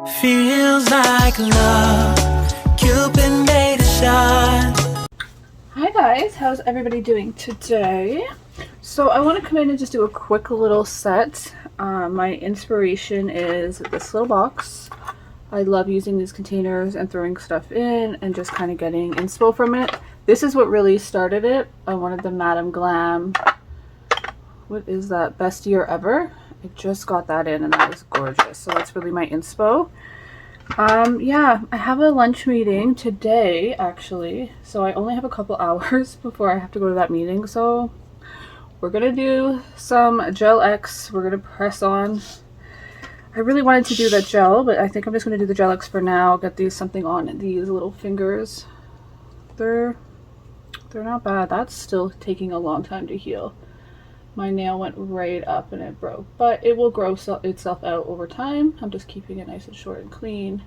Feels like love, Cupid made a shot. Hi guys, how's everybody doing today? So I want to come in and just do a quick little set. My inspiration is this little box. I love using these containers and throwing stuff in and just kind of getting inspo from it. This is what really started it. I wanted the Madame Glam, what is that, best year ever. I just got that in and that is gorgeous. So that's really my inspo. Yeah, I have a lunch meeting today actually, so I only have a couple hours before I have to go to that meeting. So we're gonna do some Gel X. We're gonna press on. I really wanted to do the gel, but I think I'm just gonna do the Gel X for now. Get these something on these little fingers. They're not bad. That's still taking a long time to heal. My nail went right up and it broke, but it will grow itself out over time. I'm just keeping it nice and short and clean.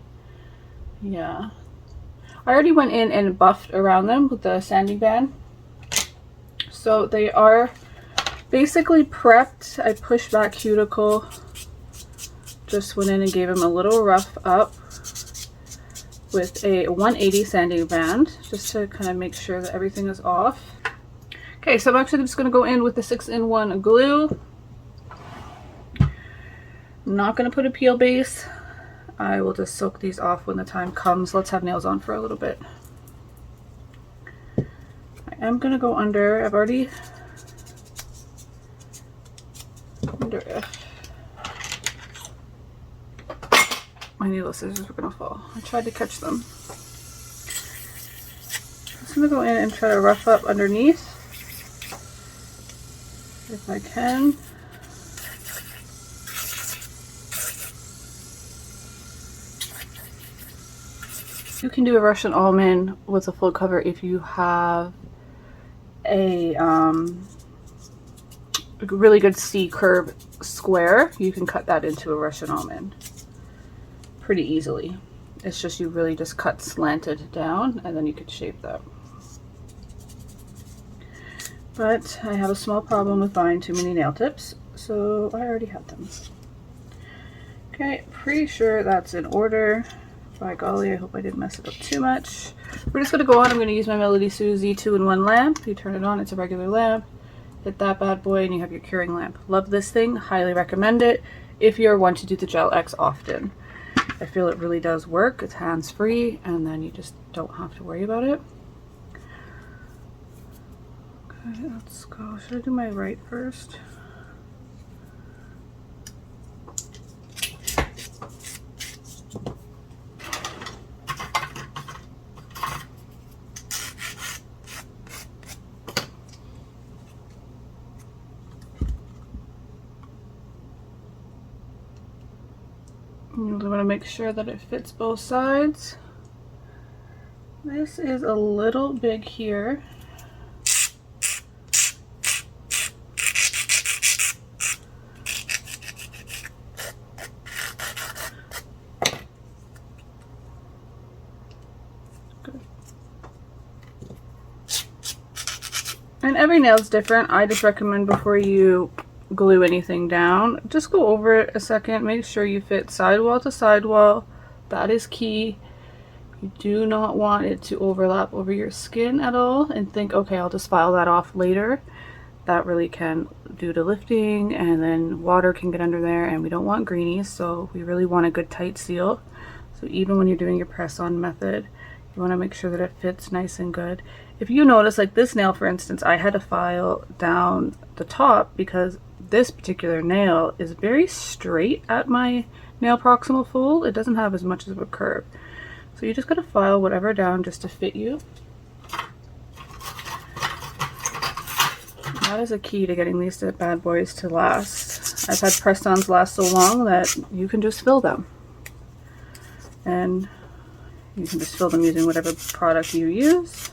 Yeah, I already went in and buffed around them with the sanding band, so they are basically prepped. I pushed back cuticle, just went in and gave them a little rough up with a 180 sanding band just to kind of make sure that everything is off. Okay, so I'm actually just going to go in with the 6-in-1 glue. I'm not going to put a peel base. I will just soak these off when the time comes. Let's have nails on for a little bit. I am going to go under. I've already under it. My needle scissors are going to fall. I tried to catch them. I'm just going to go in and try to rough up underneath if I can. You can do a Russian almond with a full cover if you have a really good C curve square. You can cut that into a Russian almond pretty easily. It's just you really just cut slanted down and then you could shape that. But I have a small problem with buying too many nail tips, so I already have them. Okay, pretty sure that's in order. By golly, I hope I didn't mess it up too much. We're just going to go on. I'm going to use my Melody Susie 2-in-1 lamp. You turn it on, it's a regular lamp. Hit that bad boy and you have your curing lamp. Love this thing, highly recommend it if you're one to do the Gel X often. I feel it really does work. It's hands-free and then you just don't have to worry about it. Okay, let's go. Should I do my right first? You want to make sure that it fits both sides. This is a little big here. And every nail is different. I just recommend before you glue anything down, just go over it a second. Make sure you fit sidewall to sidewall. That is key. You do not want it to overlap over your skin at all and think, okay, I'll just file that off later. That really can due to lifting, and then water can get under there, and we don't want greenies, so we really want a good tight seal. So even when you're doing your press on method, you want to make sure that it fits nice and good. If you notice, like this nail for instance, I had to file down the top because this particular nail is very straight at my nail proximal fold. It doesn't have as much of a curve. So you just gotta file whatever down just to fit you. That is a key to getting these bad boys to last. I've had press-ons last so long that you can just fill them. And you can just fill them using whatever product you use.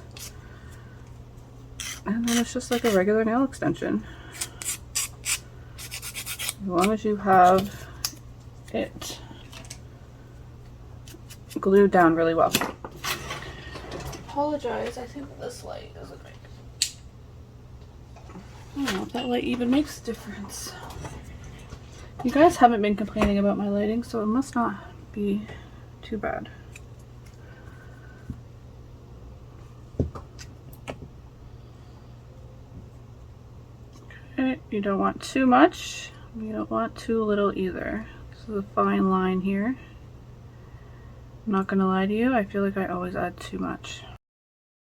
And then it's just like a regular nail extension. As long as you have it glued down really well. Apologize, I think this light isn't right. I don't know if that light even makes a difference. You guys haven't been complaining about my lighting, so it must not be too bad. Okay, you don't want too much. You don't want too little either. This is a fine line here. I'm not gonna lie to you, I feel like I always add too much.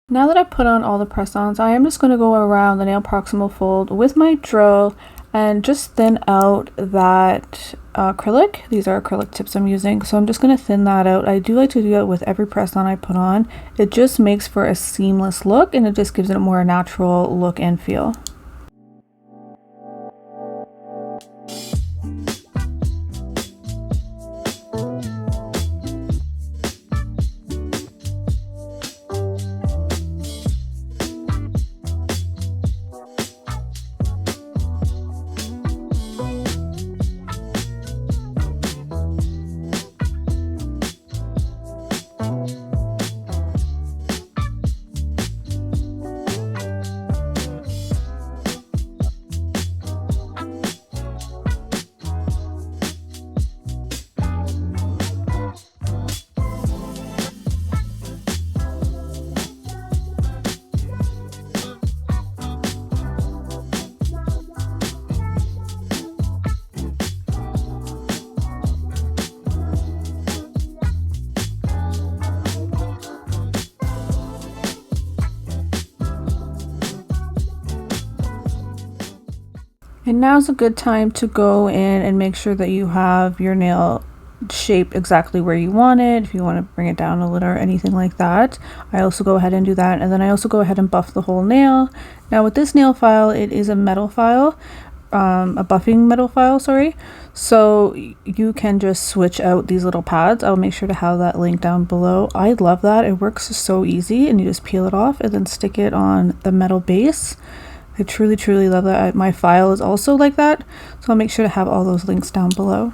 Now that I've put on all the press-ons, I am just going to go around the nail proximal fold with my drill and just thin out that acrylic. These are acrylic tips I'm using, so I'm just going to thin that out. I do like to do that with every press-on I put on. It just makes for a seamless look, and it just gives it a more natural look and feel. And now's a good time to go in and make sure that you have your nail shaped exactly where you want it. If you want to bring it down a little or anything like that, I also go ahead and do that. And then I also go ahead and buff the whole nail. Now with this nail file, it is a metal file, a buffing metal file, sorry. So you can just switch out these little pads. I'll make sure to have that link down below. I love that. It works so easy, and you just peel it off and then stick it on the metal base. I truly love that. My file is also like that, so I'll make sure to have all those links down below.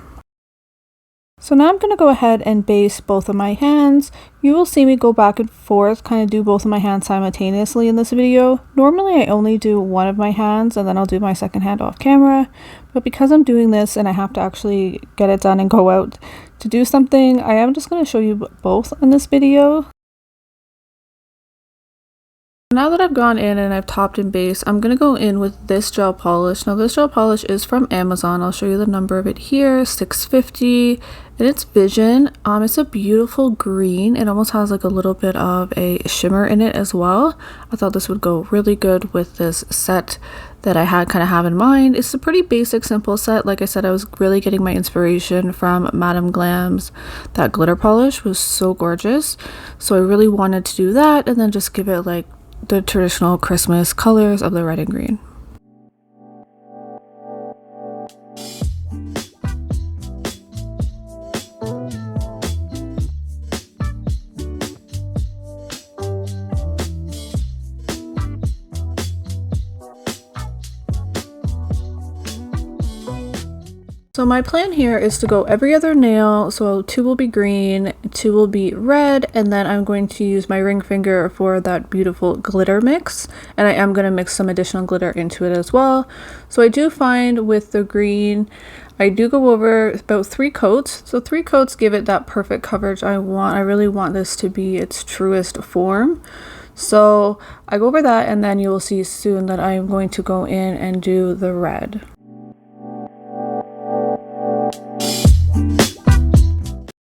So now I'm going to go ahead and base both of my hands. You will see me go back and forth, kind of do both of my hands simultaneously in this video. Normally I only do one of my hands and then I'll do my second hand off camera, but because I'm doing this and I have to actually get it done and go out to do something, I am just going to show you both in this video. Now that I've gone in and I've topped and based, I'm going to go in with this gel polish. Now this gel polish is from Amazon. I'll show you the number of it here, 650, and it's Vision. It's a beautiful green. It almost has like a little bit of a shimmer in it as well. I thought this would go really good with this set that I had kind of have in mind. It's a pretty basic, simple set. Like I said, I was really getting my inspiration from Madame Glam's. That glitter polish was so gorgeous. So I really wanted to do that and then just give it like the traditional Christmas colors of the red and green. So my plan here is to go every other nail, so 2 will be green, 2 will be red, and then I'm going to use my ring finger for that beautiful glitter mix, and I am going to mix some additional glitter into it as well. So I do find with the green, I do go over about 3 coats, so 3 coats give it that perfect coverage I want. I really want this to be its truest form. So I go over that, and then you will see soon that I am going to go in and do the red.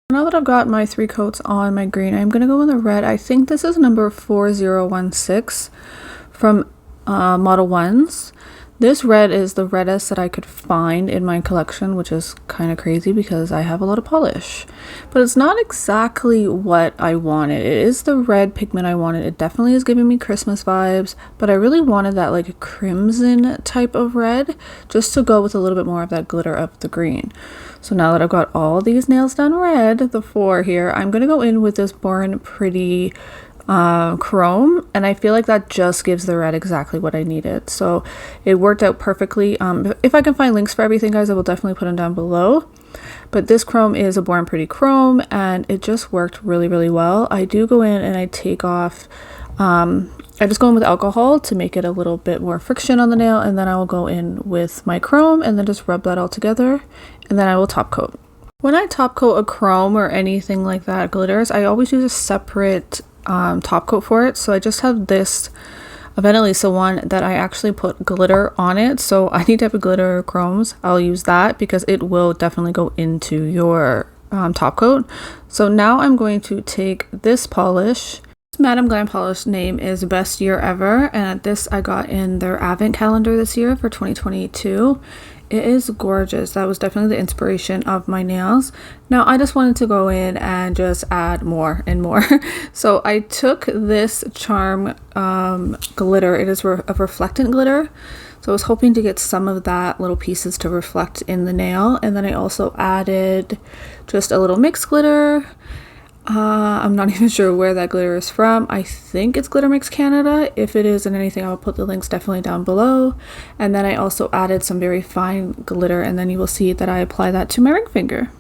Now that I've got my 3 coats on my green, I'm going to go in the red. I think this is number 4016 from Model 1s. This red is the reddest that I could find in my collection, which is kind of crazy because I have a lot of polish. But it's not exactly what I wanted. It is the red pigment I wanted. It definitely is giving me Christmas vibes, but I really wanted that like crimson type of red just to go with a little bit more of that glitter of the green. So now that I've got all these nails done red, the 4 here, I'm going to go in with this Born Pretty chrome, and I feel like that just gives the red exactly what I needed. So it worked out perfectly. If I can find links for everything, guys, I will definitely put them down below. But this chrome is a Born Pretty chrome, and it just worked really well. I do go in and I take off I just go in with alcohol to make it a little bit more friction on the nail, and then I will go in with my chrome and then just rub that all together, and then I will top coat. When I top coat a chrome or anything like that, glitters, I always use a separate top coat for it. So I just have this Venelisa one that I actually put glitter on it. So any type of glitter chromes, I'll use that because it will definitely go into your top coat. So now I'm going to take this polish. This Madam Glam polish name is Best Year Ever, and this I got in their advent calendar this year for 2022. It is gorgeous. That was definitely the inspiration of my nails. Now I just wanted to go in and just add more and more. So I took this Charm glitter. It is a reflectant glitter. So I was hoping to get some of that little pieces to reflect in the nail. And then I also added just a little mix glitter. I'm not even sure where that glitter is from. I think it's Glitter Mix Canada. If it is in anything, I'll put the links definitely down below. And then I also added some very fine glitter, and then you will see that I apply that to my ring finger.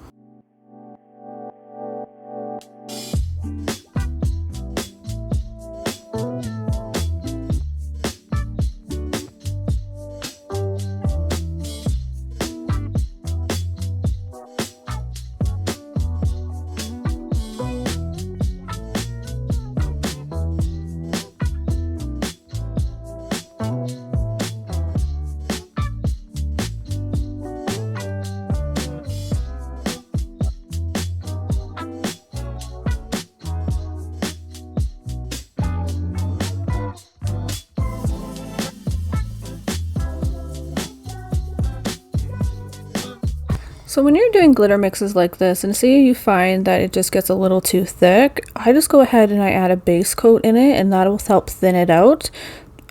So when you're doing glitter mixes like this and say you find that it just gets a little too thick, I just go ahead and I add a base coat in it, and that will help thin it out.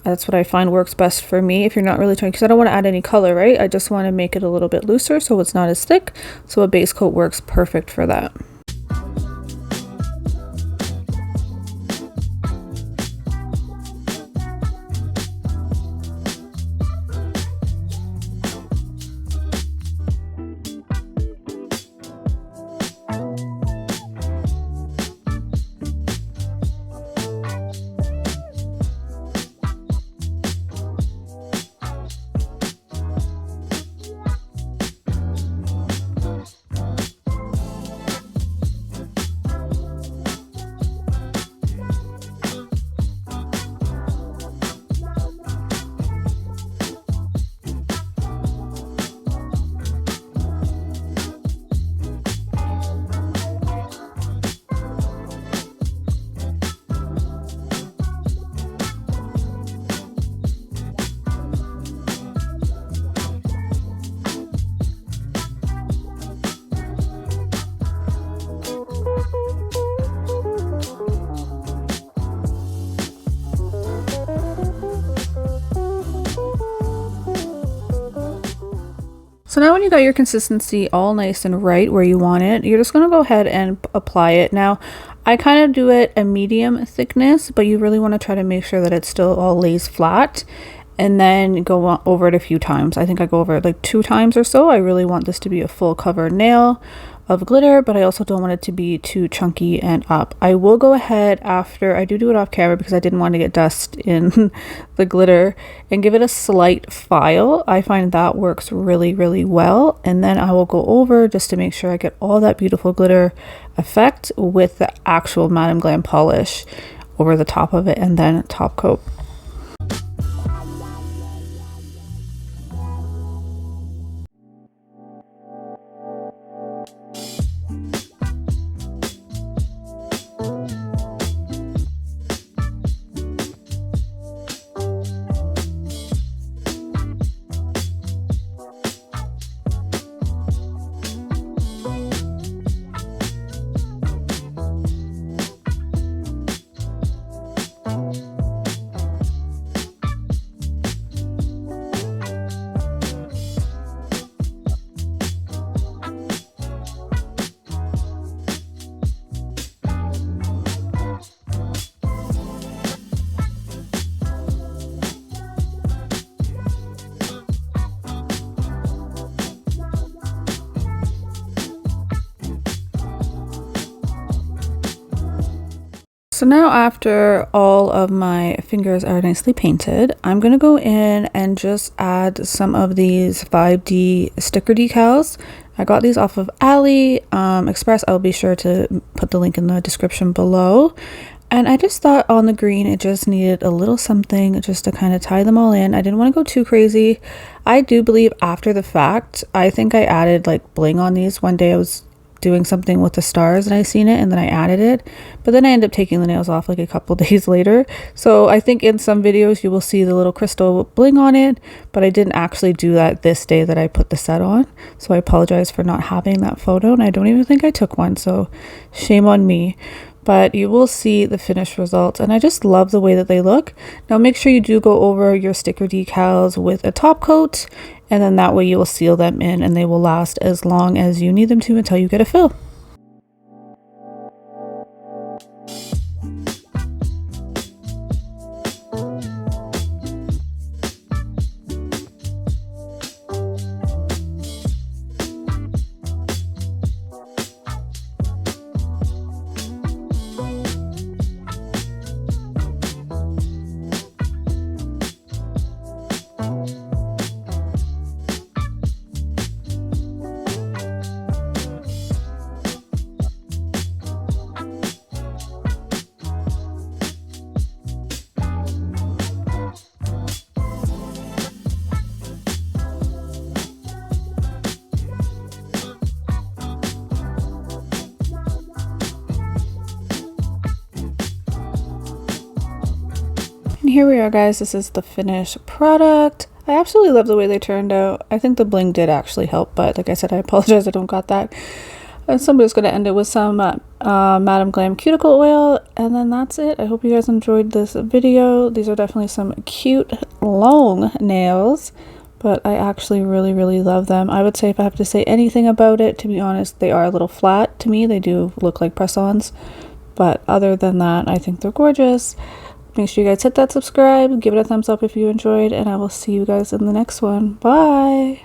That's what I find works best for me if you're not really trying, because I don't want to add any color, right? I just want to make it a little bit looser so it's not as thick. So a base coat works perfect for that. So now when you got your consistency all nice and right where you want it, you're just going to go ahead and apply it. Now, I kind of do it a medium thickness, but you really want to try to make sure that it still all lays flat, and then go over it a few times. I think I go over it like 2 times or so. I really want this to be a full cover nail of glitter, but I also don't want it to be too chunky and up. I will go ahead after I do it off camera because I didn't want to get dust in the glitter, and give it a slight file. I find that works really, really well. And then I will go over just to make sure I get all that beautiful glitter effect with the actual Madam Glam polish over the top of it, and then top coat. So now after all of my fingers are nicely painted, I'm going to go in and just add some of these 5D sticker decals. I got these off of AliExpress. I'll be sure to put the link in the description below. And I just thought on the green it just needed a little something just to kind of tie them all in. I didn't want to go too crazy. I do believe after the fact, I think I added like bling on these. One day I was doing something with the stars and I seen it and then I added it, but then I ended up taking the nails off like a couple days later. So I think in some videos you will see the little crystal bling on it, but I didn't actually do that this day that I put the set on. So I apologize for not having that photo, and I don't even think I took one, so shame on me. But you will see the finished results, and I just love the way that they look. Now make sure you do go over your sticker decals with a top coat, and then that way you will seal them in and they will last as long as you need them to until you get a fill. And here we are, guys. This is the finished product. I absolutely love the way they turned out. I think the bling did actually help, but like I said, I apologize I don't got that. And somebody's going to end it with some Madam Glam cuticle oil, and then that's it. I hope you guys enjoyed this video. These are definitely some cute long nails, but I actually really love them. I would say if I have to say anything about it, to be honest, they are a little flat to me. They do look like press-ons, but other than that, I think they're gorgeous. Make sure you guys hit that subscribe, give it a thumbs up if you enjoyed, and I will see you guys in the next one. Bye!